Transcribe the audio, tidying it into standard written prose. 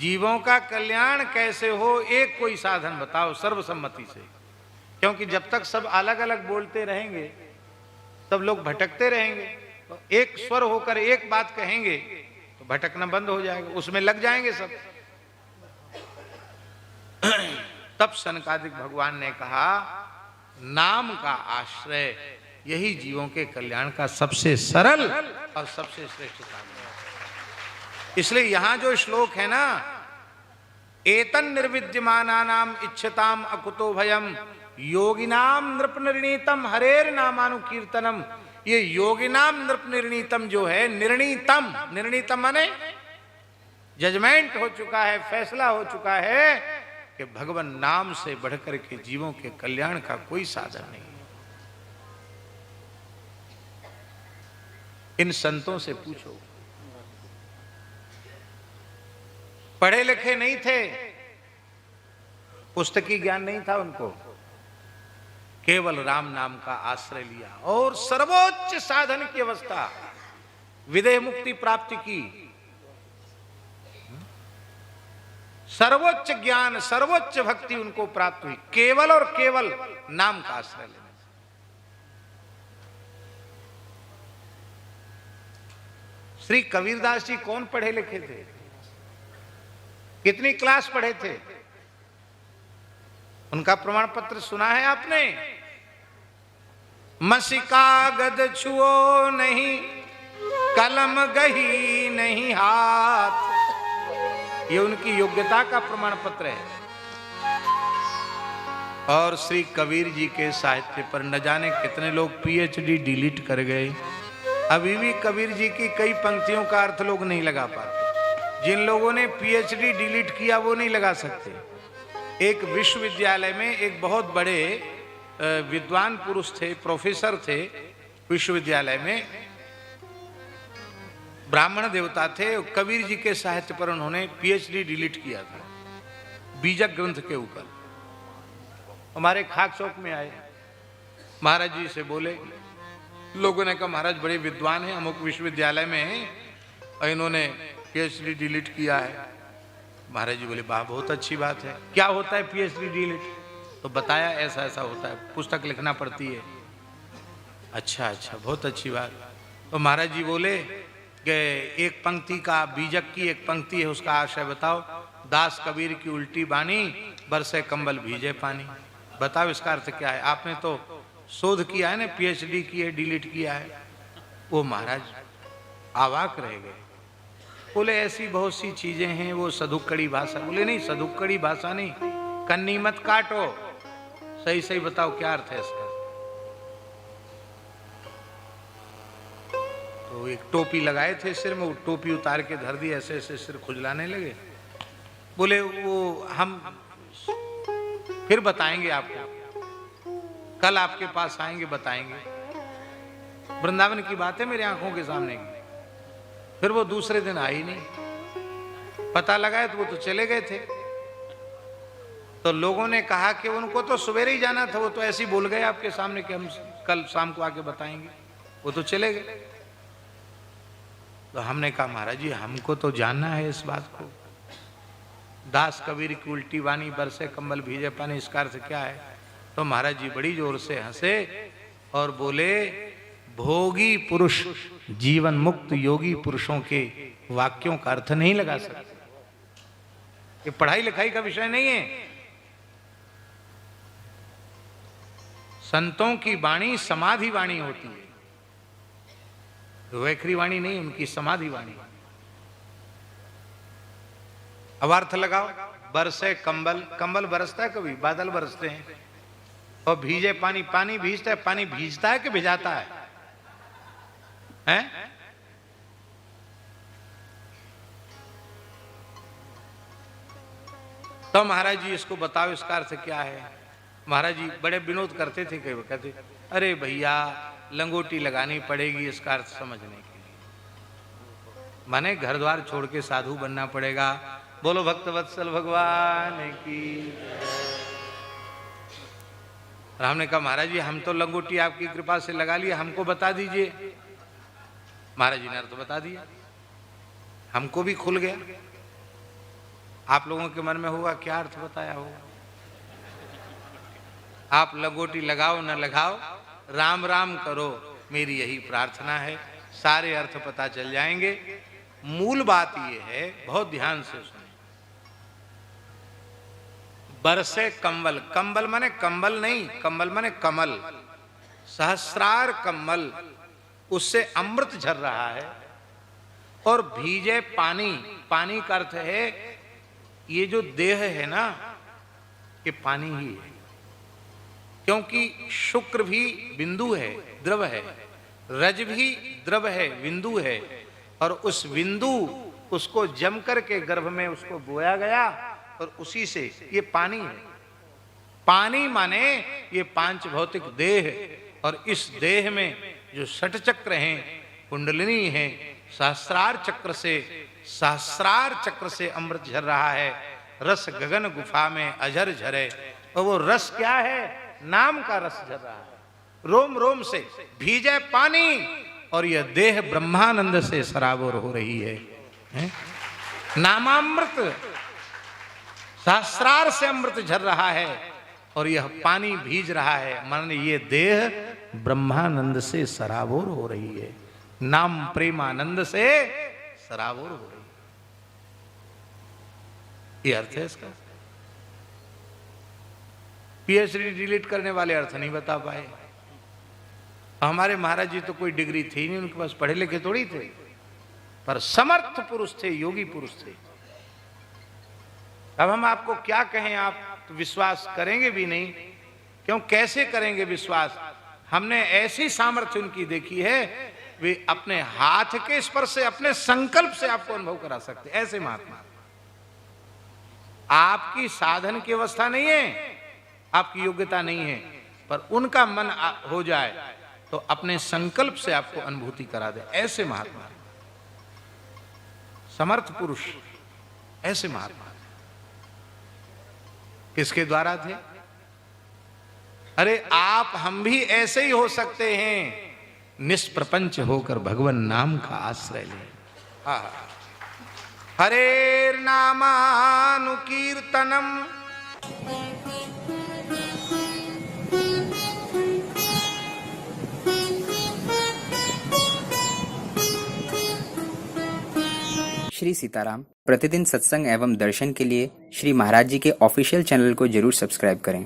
जीवों का कल्याण कैसे हो, एक कोई साधन बताओ सर्वसम्मति से। क्योंकि जब तक सब अलग अलग बोलते रहेंगे तब लोग भटकते रहेंगे। तो एक स्वर होकर एक बात कहेंगे तो भटकना बंद हो जाएगा, उसमें लग जाएंगे सब। तब सनकादिक भगवान ने कहा नाम का आश्रय यही जीवों के कल्याण का सबसे सरल और सबसे श्रेष्ठ साधन है। इसलिए यहां जो श्लोक है ना, एतन निर्विद्यमानानाम इच्छताम अकुतो भयम योगिनाम नृपनिर्णीतम हरेर नामानुकीर्तनम, ये योगिनाम नृपनिर्णीतम जो है, निर्णीतम, निर्णीतम माने जजमेंट हो चुका है, फैसला हो चुका है कि भगवान नाम से बढ़कर के जीवों के कल्याण का कोई साधन नहीं। इन संतों से पूछो, पढ़े लिखे नहीं थे, पुस्तकी ज्ञान नहीं था उनको, केवल राम नाम का आश्रय लिया और सर्वोच्च साधन की अवस्था विदेह मुक्ति प्राप्ति की, सर्वोच्च ज्ञान सर्वोच्च भक्ति उनको प्राप्त हुई केवल और केवल नाम का आश्रय लेने से। श्री कबीरदास जी कौन पढ़े लिखे थे, कितनी क्लास पढ़े थे, उनका प्रमाण पत्र सुना है आपने? मसिका गद छुओ नहीं, कलम गही नहीं हाथ, ये उनकी योग्यता का प्रमाण पत्र है। और श्री कबीर जी के साहित्य पर न जाने कितने लोग पीएचडी डिलीट कर गए। अभी भी कबीर जी की कई पंक्तियों का अर्थ लोग नहीं लगा पाते। जिन लोगों ने पीएचडी डिलीट किया वो नहीं लगा सकते। एक विश्वविद्यालय में एक बहुत बड़े विद्वान पुरुष थे, प्रोफेसर थे विश्वविद्यालय में, ब्राह्मण देवता थे। कबीर जी के साहित्य पर उन्होंने पीएचडी डिलीट किया था, बीजक ग्रंथ के ऊपर। हमारे खाक चौक में आए, महाराज जी से बोले, लोगों ने कहा महाराज बड़े विद्वान हैं, अमुक विश्वविद्यालय में हैं और इन्होंने पीएचडी डिलीट किया है। महाराज जी बोले वाह बहुत अच्छी बात है, क्या होता है पीएचडी डिलीट? तो बताया ऐसा ऐसा होता है, पुस्तक लिखना पड़ती है। अच्छा अच्छा बहुत अच्छी बात। तो महाराज जी बोले कि एक पंक्ति का, बीजक की एक पंक्ति है, उसका आशय बताओ। दास कबीर की उल्टी बानी, बरसे कंबल भीजे पानी। बताओ इसका अर्थ क्या है? आपने तो शोध किया है ना, पीएचडी की है, डिलीट किया है। वो महाराज अवाक रह गए। बोले ऐसी बहुत सी चीजें हैं, वो सधुक्कड़ी भाषा। बोले नहीं सधुक्कड़ी भाषा नहीं, कन्नी मत काटो, सही सही बताओ क्या अर्थ है इसका। तो एक टोपी लगाए थे सिर में, वो टोपी उतार के धर दी, ऐसे ऐसे सिर खुजलाने लगे। बोले वो हम फिर बताएंगे आपको, कल आपके पास आएंगे बताएंगे। वृंदावन की बात है मेरी आंखों के सामने की। फिर वो दूसरे दिन आई नहीं, पता लगाए तो वो तो चले गए थे। तो लोगों ने कहा कि उनको तो सवेरे ही जाना था, वो तो ऐसे ही बोल गए आपके सामने कि हम कल शाम को आके बताएंगे, वो तो चले गए। तो हमने कहा महाराज जी हमको तो जानना है इस बात को। दास कबीर की उल्टी वाणी, बरसे कंबल भीजे पानी, इसका अर्थ क्या है? तो महाराज जी बड़ी जोर से हंसे और बोले भोगी पुरुष जीवन मुक्त योगी पुरुषों के वाक्यों का अर्थ नहीं लगा सकते। ये पढ़ाई लिखाई का विषय नहीं है। संतों की वाणी समाधि वाणी होती है, वैखरी वाणी नहीं, उनकी समाधि वाणी। अब अर्थ लगाओ, बरसे कंबल, कंबल बरसता है, कभी बादल बरसते हैं। और भीजे पानी, पानी भीजता है, पानी भीजता है कि भिजाता है? हैं? तो महाराज जी इसको बताओ इसका अर्थ क्या है? महाराज जी बड़े विनोद करते थे, कई कहते अरे भैया लंगोटी लगानी पड़ेगी इसका अर्थ समझने के लिए, माने घर द्वार छोड़ के साधु बनना पड़ेगा। बोलो भक्त वत्सल भगवान की। हमने कहा महाराज जी हम तो लंगोटी आपकी कृपा से लगा लिया, हमको बता दीजिए। महाराज जी ने अर्थ बता दिया, हमको भी खुल गया। आप लोगों के मन में होगा क्या अर्थ बताया होगा। आप लगोटी लगाओ न लगाओ, राम राम करो, मेरी यही प्रार्थना है, सारे अर्थ पता चल जाएंगे। मूल बात यह है, बहुत ध्यान से सुने। बरसे कंबल, कंबल माने कंबल नहीं, कंबल माने कमल, सहस्रार कमल, उससे अमृत झर रहा है। और भीजे पानी, पानी का अर्थ है ये जो देह है ना, ये पानी ही है, क्योंकि शुक्र भी बिंदु है, द्रव है, रज भी द्रव है, बिंदु है, और उस बिंदु उसको जम करके गर्भ में उसको बोया गया और उसी से ये पानी है। पानी माने ये पांच भौतिक देह, और इस देह में जो षट चक्र हैं, कुंडलिनी है, सहस्रार चक्र से अमृत झर रहा है। रस गगन गुफा में अजर झरे, और वो रस क्या है? नाम का रस झर रहा है, रोम रोम से भीजे पानी, और यह देह ब्रह्मानंद से सराबोर हो रही है। नामामृत, सहस्रार से अमृत झर रहा है, और यह पानी भीज रहा है, माने ये देह ब्रह्मानंद से सराबोर हो रही है, नाम प्रेमानंद से सराबोर हो रही है। ये अर्थ है इसका। पीएचडी डिलीट करने वाले अर्थ नहीं बता पाए। हमारे महाराज जी तो कोई डिग्री थी नहीं, उनके पास पढ़े लिखे थोड़ी थे, पर समर्थ पुरुष थे, योगी पुरुष थे। अब हम आपको क्या कहें, आप तो विश्वास करेंगे भी नहीं। क्यों, कैसे करेंगे विश्वास? हमने ऐसी सामर्थ्य उनकी देखी है, वे अपने हाथ के स्पर्श से, अपने संकल्प से आपको अनुभव करा सकते, ऐसे महात्मा। आपकी साधन की अवस्था नहीं है, आपकी योग्यता नहीं है, पर उनका मन हो जाए तो अपने संकल्प से आपको अनुभूति करा दे, ऐसे महात्मा, समर्थ पुरुष, ऐसे महात्मा किसके द्वारा थे? अरे आप हम भी ऐसे ही हो सकते हैं, निष्प्रपंच होकर भगवान नाम का आश्रय ले। हरेर नामानुकीर्तनम श्री सीताराम। प्रतिदिन सत्संग एवं दर्शन के लिए श्री महाराज जी के ऑफिशियल चैनल को जरूर सब्सक्राइब करें।